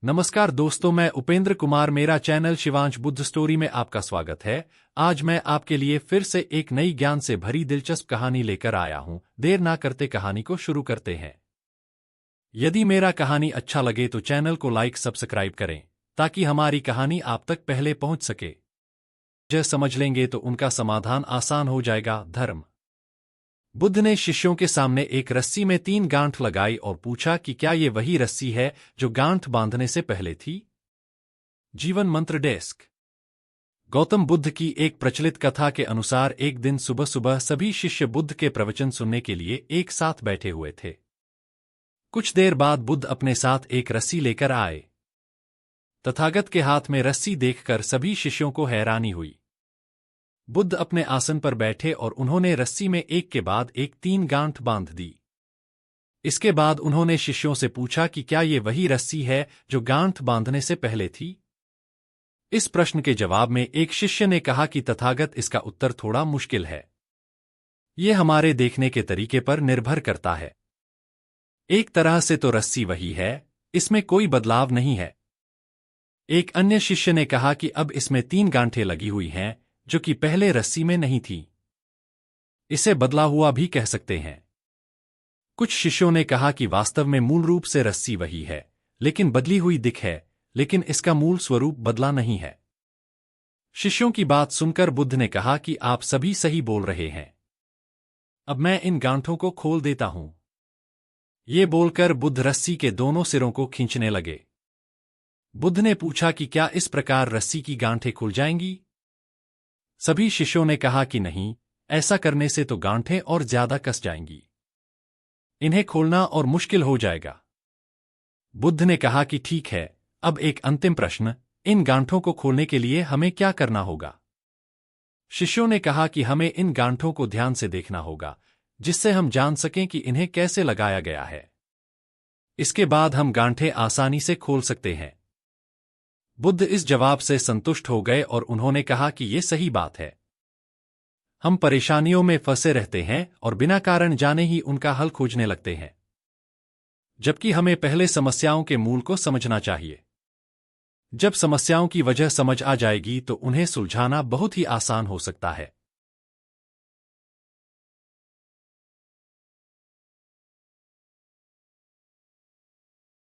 नमस्कार दोस्तों, मैं उपेंद्र कुमार, मेरा चैनल शिवांश बुद्ध स्टोरी में आपका स्वागत है। आज मैं आपके लिए फिर से एक नई ज्ञान से भरी दिलचस्प कहानी लेकर आया हूं। देर ना करते कहानी को शुरू करते हैं। यदि मेरा कहानी अच्छा लगे तो चैनल को लाइक सब्सक्राइब करें ताकि हमारी कहानी आप तक पहले पहुंच सके। जो समझ लेंगे तो उनका समाधान आसान हो जाएगा। धर्म। बुद्ध ने शिष्यों के सामने एक रस्सी में 3 गांठ लगाई और पूछा कि क्या ये वही रस्सी है जो गांठ बांधने से पहले थी। जीवन मंत्र डेस्क। गौतम बुद्ध की एक प्रचलित कथा के अनुसार एक दिन सुबह सुबह सभी शिष्य बुद्ध के प्रवचन सुनने के लिए एक साथ बैठे हुए थे। कुछ देर बाद बुद्ध अपने साथ एक रस्सी लेकर आए। तथागत के हाथ में रस्सी देखकर सभी शिष्यों को हैरानी हुई। बुद्ध अपने आसन पर बैठे और उन्होंने रस्सी में एक के बाद एक 3 गांठ बांध दी। इसके बाद उन्होंने शिष्यों से पूछा कि क्या ये वही रस्सी है जो गांठ बांधने से पहले थी। इस प्रश्न के जवाब में एक शिष्य ने कहा कि तथागत, इसका उत्तर थोड़ा मुश्किल है। ये हमारे देखने के तरीके पर निर्भर करता है। एक तरह से तो रस्सी वही है, इसमें कोई बदलाव नहीं है। एक अन्य शिष्य ने कहा कि अब इसमें 3 गांठें लगी हुई हैं जो कि पहले रस्सी में नहीं थी। इसे बदला हुआ भी कह सकते हैं। कुछ शिष्यों ने कहा कि वास्तव में मूल रूप से रस्सी वही है, लेकिन बदली हुई दिख है, लेकिन इसका मूल स्वरूप बदला नहीं है। शिष्यों की बात सुनकर बुद्ध ने कहा कि आप सभी सही बोल रहे हैं। अब मैं इन गांठों को खोल देता हूं। ये बोलकर बुद्ध रस्सी के दोनों सिरों को खींचने लगे। बुद्ध ने पूछा कि क्या इस प्रकार रस्सी की गांठें खुल जाएंगी। सभी शिष्यों ने कहा कि नहीं, ऐसा करने से तो गांठें और ज्यादा कस जाएंगी। इन्हें खोलना और मुश्किल हो जाएगा। बुद्ध ने कहा कि ठीक है, अब एक अंतिम प्रश्न, इन गांठों को खोलने के लिए हमें क्या करना होगा। शिष्यों ने कहा कि हमें इन गांठों को ध्यान से देखना होगा, जिससे हम जान सकें कि इन्हें कैसे लगाया गया है। इसके बाद हम गांठें आसानी से खोल सकते हैं। बुद्ध इस जवाब से संतुष्ट हो गए और उन्होंने कहा कि ये सही बात है। हम परेशानियों में फंसे रहते हैं और बिना कारण जाने ही उनका हल खोजने लगते हैं, जबकि हमें पहले समस्याओं के मूल को समझना चाहिए। जब समस्याओं की वजह समझ आ जाएगी तो उन्हें सुलझाना बहुत ही आसान हो सकता है।